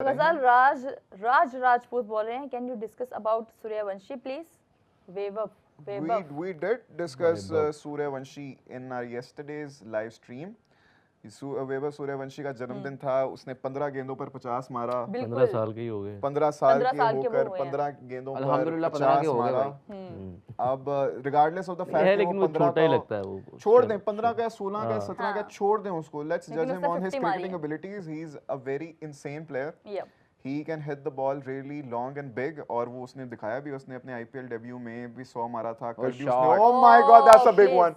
गजल राज राजपूत बोल रहे हैं, can you discuss about Suryavanshi please? वेवअप We did discuss Suryavanshi in our yesterday's live stream. Vaibhav Suryavanshi का जन्मदिन था, उसने 15 गेंदों पर 50 मारा। 15 साल के ही हो गए। 15 साल के होकर 15 गेंदों पर अल्हम्दुलिल्लाह 15 के हो गए भाई। अब रिगार्डलेस ऑफ द फैक्ट लेकिन वो छोटा ही लगता है वो। छोड़ दें 15 का 16 का 17 का छोड़ दें उसको। लेट्स जज him on his cricketing abilities. He is a very insane player. He can hit the ball really long and big और वो उसने दिखाया भी। उसने अपने IPL डेब्यू में भी 100 मारा था। कल भी उसने oh my god that's a big one,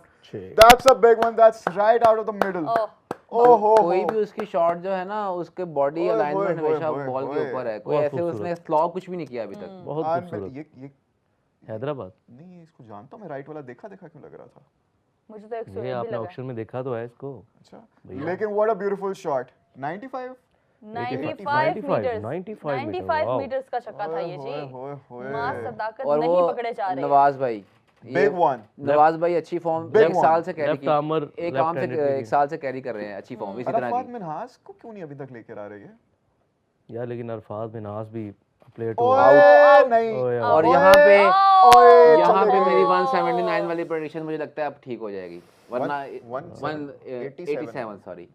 that's a big one, that's right out of the middle। ओहो कोई भी उसकी शॉट जो है ना, उसके बॉडी अलाइनमेंट हमेशा बॉल के ऊपर है। कोई ऐसे उसने स्लॉग कुछ भी नहीं किया अभी तक। बहुत खूबसूरत। ये हैदराबाद नहीं, इसको जानता हूं मैं। राइट वाला देखा क्यों लग रहा था मुझे तो 101 ये आपने ऑक्शन में देखा तो है इसको। अच्छा, लेकिन what a beautiful shot. 95 metres का छक्का था ये जी। मां सदाकत और नहीं पकड़े जा रहे। नवाज भाई, बिग वन। नवाज भाई अच्छी फॉर्म एक साल से कैरी एक साल से कैरी कर रहे हैं अच्छी फॉर्म इसी तरह की। अरफात मिन्हाज को क्यों नहीं अभी तक लेकर आ रही है यार? लेकिन अरफात मिन्हाज भी प्लेयर टू आउट नहीं। और यहाँ पे मेरी 179 वाली प्रेडिक्शन मुझे लगता है अब ठीक हो जाएगी, वरना 187 सॉरी।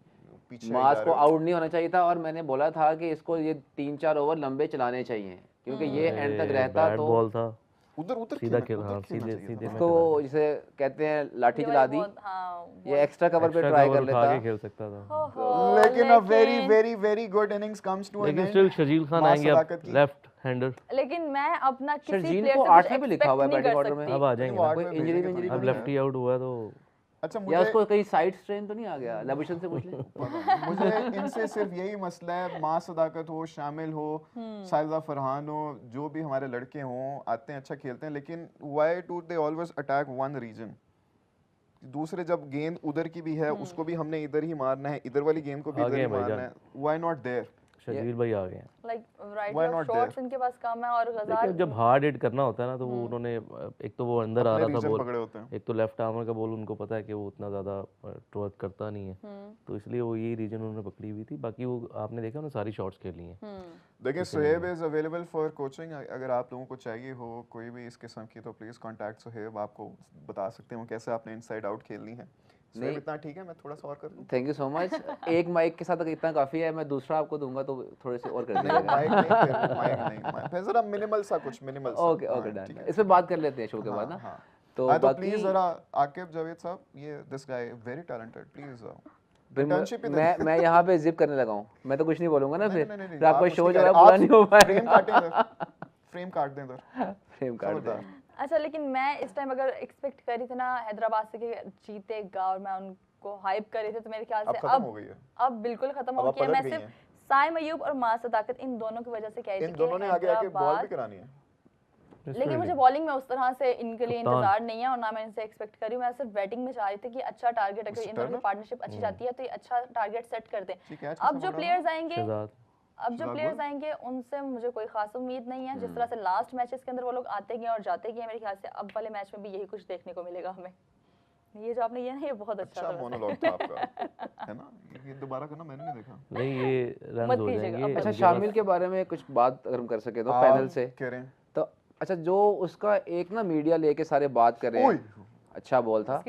मास को आउट नहीं होना चाहिए था और मैंने बोला था कि इसको ये 3-4 ओवर लंबे चलाने चाहिए क्योंकि ये एंड तक रहता तो बॉल था उधर सीधा खेल। हाँ सीधे इसको जिसे कहते हैं लाठी चला दी। ये एक्स्ट्रा कवर पे ट्राई कर लेता, आगे खेल सकता था। लेकिन a very good innings comes to an end. लेकिन स्टिल शजील खान आएंगे अब, लेफ्ट हैंडर। लेकिन मैं अपना किसी शर्जील प्लेयर को से 8 में भी लिखा हुआ है बैटिंग ऑर्डर में। अब आ जाएंगे। कोई इंजरी अब लेफ्टी आउट हुआ तो अच्छा या उसको कहीं साइड स्ट्रेन तो नहीं आ गया? लेबुशन से पूछ ले। मुझे इनसे सिर्फ यही मसला है, मां सदाकत हो, शामिल हो, साहिदा फरहान हो, जो भी हमारे लड़के हों, आते हैं अच्छा खेलते हैं, लेकिन why do they always attack one region? दूसरे जब गेंद उधर की भी है उसको भी हमने इधर ही मारना है, इधर वाली गेंद को भी इधर ही मारना है। Why not there? शजील भाई आ गए। लाइक राइट शॉट्स इनके पास कम है और गजार जब हार्ड हिट करना होता है ना तो वो उन्होंने एक तो वो अंदर आ रहा था बॉल, एक तो लेफ्ट आर्मर का बॉल उनको पता है कि वो उतना ज्यादा ट्रोथ करता नहीं है, तो इसलिए वो यही रीजन उन्होंने पकड़ी हुई थी। बाकी वो आपने देखा उन्होंने सारी शॉट्स खेली हैं। देखिए Suhaib is available for coaching. अगर आप लोगों को चाहिए हो कोई भी इस किस्म की तो प्लीज कांटेक्ट सुहेब। आपको बता सकते हैं कैसे आपने इनसाइड आउट खेलनी है। नहीं इतना ठीक है, मैं थोड़ा सा और कर दूं। Thank you so much. एक माइक के साथ अगर इतना काफी है, मैं दूसरा आपको दूंगा तो थोड़े से और कर दीजिएगा। माइक नहीं फिर जरा मिनिमल सा कुछ मिनिमल सा। Okay done. इस पे बात कर लेते हैं शो के बाद ना। तो प्लीज जरा आकिब जावेद साहब, ये this guy very talented, please मैं यहाँ पे जिप करने लगा हूँ। मैं तो कुछ नहीं बोलूंगा ना, फिर आपका शो जो है पूरा नहीं हो पाएगा। फ्रेम काट दें इधर, फ्रेम काट दें। अच्छा, लेकिन मैं इस टाइम अगर एक्सपेक्ट करी थी ना हैदराबाद से कि जीतेगा और मैं उनको हाइप करी थी, तो मेरे ख्याल से अब बिल्कुल खत्म हो गई है। मैं सिर्फ साइम अयूब और मां सदाकत इन दोनों की वजह से कह रही थी इन दोनों ने आगे आके बॉल भी करानी है, लेकिन मुझे बॉलिंग में उस तरह से इनके लिए इंतजार नहीं है और ना मैं इनसे एक्सपेक्ट करी हूं। मैं सिर्फ बैटिंग में चाह रही थी कि अच्छा टारगेट, अगर इन दोनों की पार्टनरशिप अच्छी जाती है तो ये अच्छा टारगेट सेट कर दें। अब जो प्लेयर्स आएंगे उनसे मुझे कोई खास उम्मीद नहीं है। जिस तरह से लास्ट मैचेस के अंदर वो लोग आते गए और जाते गए, मेरे ख्याल से अब वाले मैच में भी यही कुछ देखने को मिलेगा हमें। ये जो आपने ये बहुत अच्छा मोनोलॉग था आपका, है ना? ये दोबारा करना, मैंने नहीं देखा। नहीं ये रन हो जाएंगे। अच्छा, शामिल के बारे में कुछ बात अगर हम कर सके तो पैनल से कह रहे हैं तो अच्छा, जो उसका एक ना मीडिया लेके सारे बात कर रहे हैं, अच्छा बॉल था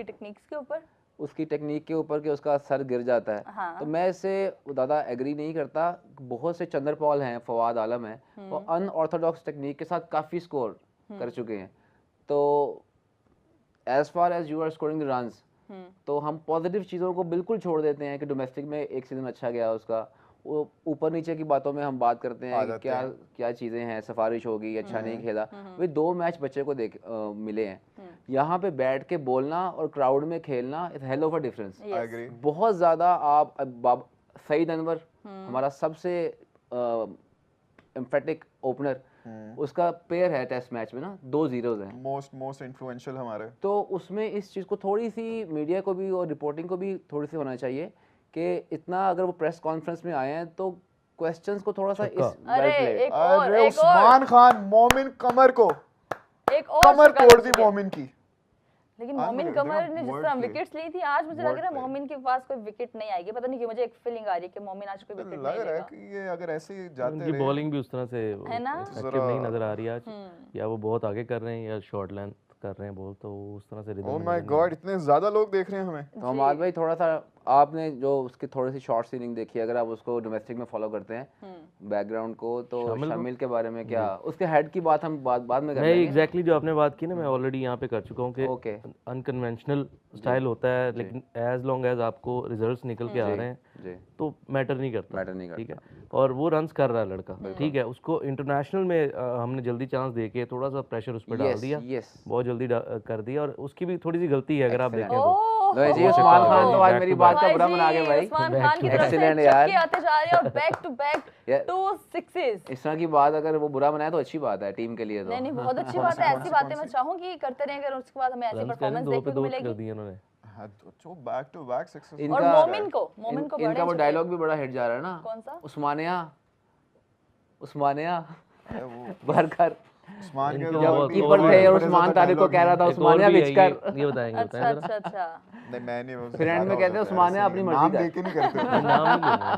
उसकी टेक्निक के ऊपर कि उसका सर गिर जाता है। हाँ। तो मैं इससे ज़्यादा एग्री नहीं करता। बहुत से चंद्र पॉल हैं, फवाद आलम है, वो अनऑर्थोडॉक्स टेक्निक के साथ काफ़ी स्कोर कर चुके हैं। तो as far as you are scoring the runs, तो हम पॉजिटिव चीज़ों को बिल्कुल छोड़ देते हैं कि डोमेस्टिक में एक सीजन अच्छा गया उसका। वो ऊपर नीचे की बातों में हम बात करते हैं कि क्या चीज़ें हैं, सिफारिश होगी, अच्छा नहीं खेला। वे 2 मैच बच्चे को मिले हैं। यहाँ पे बैठ के बोलना और क्राउड में खेलना is hell of a difference. बहुत ज़्यादा। आप सईद अनवर हमारा सबसे एम्फेटिक ओपनर, उसका पेयर है टेस्ट मैच में ना, 2 0s हैं, मोस्ट इन्फ्लुएंशियल हमारे। तो उसमें इस चीज़ को थोड़ी सी मीडिया को भी और रिपोर्टिंग को भी थोड़ी सी होना चाहिए कि इतना अगर वो प्रेस कॉन्फ्रेंस में आए हैं तो क्वेश्चंस को थोड़ा सा अरे उस्मान खान मोमिन कमर को कमर तोड़ दी मोमिन की। लेकिन मोमिन कमर ने जिस तरह विकेट्स ली थी, आज मुझे लग रहा है मोमिन के पास कोई विकेट नहीं आएगी। पता नहीं क्यों मुझे एक फीलिंग आ रही है कि मोमिन आज कोई विकेट नहीं लेगा। कि ये अगर ऐसे जाते उनकी बॉलिंग भी उस तरह से एक्टिव नहीं नजर आ रही है आज, या वो बहुत आगे कर रहे हैं या शॉर्ट लेंथ कर रहे हैं बॉल, तो उस तरह से रिदम। ओह माय गॉड, इतने ज्यादा लोग देख रहे हैं हमें। तो हमारे भाई थोड़ा सा आपने जो उसकी थोड़ी सी शॉर्ट सीनिंग देखी, अगर आप उसको डोमेस्टिक में फॉलो करते हैं बैकग्राउंड को, तो शामिल के बारे में क्या, उसके हेड की बात हम बाद में करेंगे। नहीं, एग्जैक्टली जो आपने बात की ना, मैं ऑलरेडी यहाँ पे कर चुका हूँ कि अनकन्वेंशनल स्टाइल होता है, लेकिन एज लॉन्ग एज आपको रिजल्ट्स निकल के आ रहे हैं तो मैटर नहीं करता, ठीक है। और वो रन्स कर रहा है लड़का, ठीक है, उसको इंटरनेशनल में हमने जल्दी चांस देके थोड़ा सा प्रेशर उस पर डाल दिया, बहुत जल्दी कर दिया, और उसकी भी थोड़ी सी गलती है अगर आप देखें तो। जी उस्मान खान तो आज मेरी बात का बुरा मना गए भाई। उस्मान खान की तरफ से एक्सीलेंट यार, आते जा रहे हैं और बैक टू बैक 2 सिक्सेस। इस तरह की बात अगर वो बुरा मनाए तो अच्छी बात है टीम के लिए। तो नहीं बहुत अच्छी बात है, ऐसी बातें मैं चाहूंगी करते रहें, अगर उसके बाद हमें ऐसी परफॉर्मेंस देखने को मिलेगी। जो बैक टू बैक सिक्सेस। और मोमिन को इनका वो डायलॉग भी बड़ा हिट जा रहा है ना। कौन सा? उस्मानिया भरकर उस्मान के कीपर थे और उस्मान तारिक को कह रहा था उस्मानिया विचकर। ये बताएंगे अच्छा नहीं, मैं नहीं, फिर एंड में कहते हैं उस्मानिया अपनी मर्जी का, नाम लेके नहीं करते।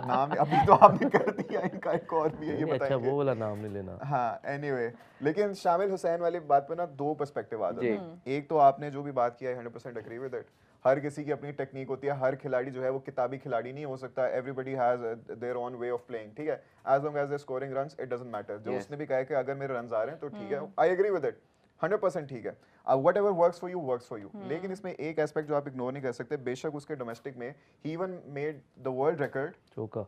नाम अभी तो आपने कर दिया, इनका एक और भी है, ये बताएंगे। अच्छा, वो वाला नाम नहीं लेना। हाँ, एनीवे, लेकिन शामिल हुसैन वाली बात पे ना दो पर्सपेक्टिव आ जाते हैं। एक तो आपने जो भी बात किया है 100% एग्री विद इट। हर किसी की अपनी टेक्निक होती है, हर खिलाड़ी जो है वो किताबी खिलाड़ी नहीं हो सकता। Everybody has their own way of playing, ठीक है। As long as they scoring runs, it doesn't matter. जो उसने भी कहा है कि अगर मेरे रन्स आ रहे हैं तो ठीक है, आई एग्री विद इट, 100% ठीक है। Whatever works for you works for you. लेकिन इसमें एक एस्पेक्ट जो आप इग्नोर नहीं कर सकते, बेशक उसके डोमेस्टिक में ही even made the world record चौका।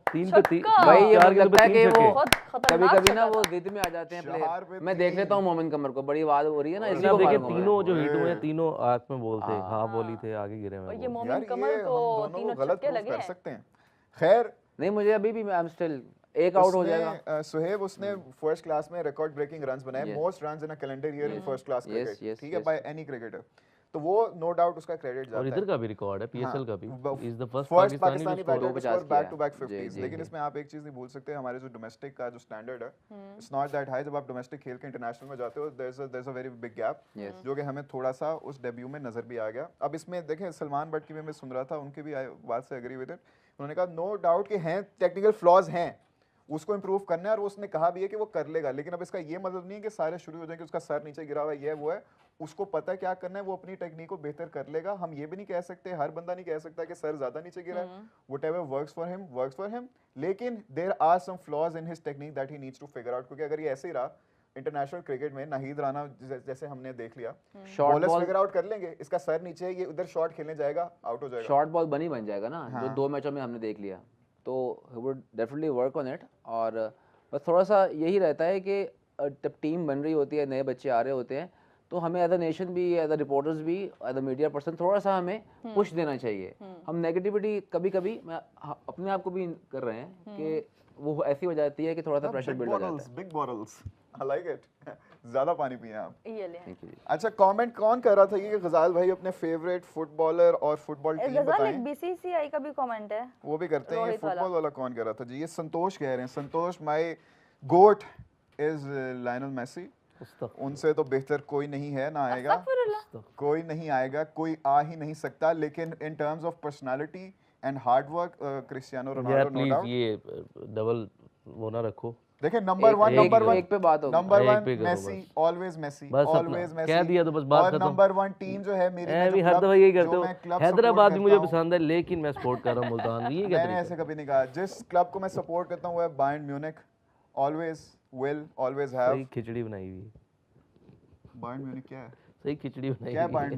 तीन पे तीन भाई, ये लगता है कि वो कभी-कभी ना वो जिद में आ जाते हैं प्लेयर। मैं देख लेता हूं मोमिन कमर को, बड़ी आवाज हो रही है ना, इसलिए आप देखिए तीनों जो हिट हुए हैं तीनों आंख में बॉल थे, हाफ बॉल थे, आगे गिरे हुए। ये मोमिन कमर को तीनों छक्के लगे कर सकते हैं। खैर नहीं, मुझे अभी भी आई एम स्टिल एक आउट हो जाएगा। सुहेब, उसने फर्स्ट क्लास में रिकॉर्ड ब्रेकिंग रन्स बनाए, most runs in a calendar year in first class cricket, ठीक है, बाय एनी क्रिकेटर। तो वो नो डाउट उसका क्रेडिट जाता है। और इधर का भी रिकॉर्ड है, पीएसएल का भी, is the first Pakistani batter to score back to back 50s। लेकिन इसमें आप एक चीज नहीं भूल सकते, हमारे जो डोमेस्टिक का जो स्टैंडर्ड है, इट्स नॉट दैट हाई। जब आप डोमेस्टिक खेल के इंटरनेशनल में जाते हो, there is a very big gap, जो कि हमें थोड़ा सा उस डेब्यू में नजर भी आ गया। अब इसमें देखें, सलमान बट की भी मैं सुन रहा था, उनके भी बात से एग्री विद इट। उन्होंने कहा नो डाउट कि हैं टेक्निकल फ्लॉज हैं, उसको इंप्रूव करना है, और उसने कहा भी है कि वो कर लेगा। लेकिन अब इसका ये मतलब नहीं है कि सारे शुरू हो जाएंगे, उसका सर नीचे गिरा हुआ है, ये वो है, उसको पता है क्या करना है, वो अपनी टेक्निक को बेहतर कर लेगा। हम ये भी नहीं कह सकते, हर बंदा नहीं कह सकता कि सर ज्यादा नीचे गिरा है। व्हाटएवर वर्क्स फॉर हिम, लेकिन there are some flaws in his technique that he needs to figure out. क्योंकि अगर ये ऐसे ही रहा इंटरनेशनल क्रिकेट में, नाहीद राना जैसे हमने देख लिया, बॉलर्स फिगर आउट कर लेंगे, इसका सर नीचे है, ये उधर शॉट खेलने जाएगा, आउट हो जाएगा। शॉर्ट बॉल बन जाएगा ना, जो 2 मैचों में हमने देख लिया, तो he would definitely work on it. और बस थोड़ा सा यही रहता है कि जब टीम बन रही होती है, नए बच्चे आ रहे होते हैं, तो हमें एज अ नेशन भी, एज अ रिपोर्टर्स भी, एज अ मीडिया पर्सन थोड़ा सा हमें पुश देना चाहिए। हम नेगेटिविटी कभी-कभी अपने आप को भी कर रहे हैं कि वो ऐसी हो जाती है कि थोड़ा सा प्रेशर बिल्ड हो जाता है। Big bottles, I like it. ज्यादा पानी पिए आप। ये ले। अच्छा, कमेंट कौन कर रहा था ये, गजाल भाई अपने फेवरेट फुटबॉलर और फुटबॉल टीम बताएं। बीसीसीआई का भी कमेंट है, वो भी करते हैं। ये फुटबॉल वाला कौन कर रहा था जी? ये संतोष कह रहे हैं। Santosh, my GOAT is Lionel Messi. उनसे तो बेहतर कोई नहीं है, ना आएगा, कोई नहीं आएगा, कोई आ ही नहीं सकता। लेकिन in terms of personality and hard work, Cristiano Ronaldo, no doubt. ये डबल वो ना रखो। देखिए, नंबर वन एक पे बात होगी, number 1 Messi, always Messi, always Messi. कह दिया तो बस बात खत्म। और नंबर 1 टीम जो है मेरी, मैं भी हर दफा यही करते हो। हैदराबाद भी मुझे पसंद है, लेकिन मैं सपोर्ट कर रहा हूं मुल्तान। ये क्या? मैंने ऐसे कभी नहीं कहा। जिस क्लब को मैं सपोर्ट करता हूं वो है Bayern Munich, always will always have. सही खिचड़ी बनाई हुई। बायर्न म्यूनिख क्या है? सही खिचड़ी बनाई क्या है बायर्न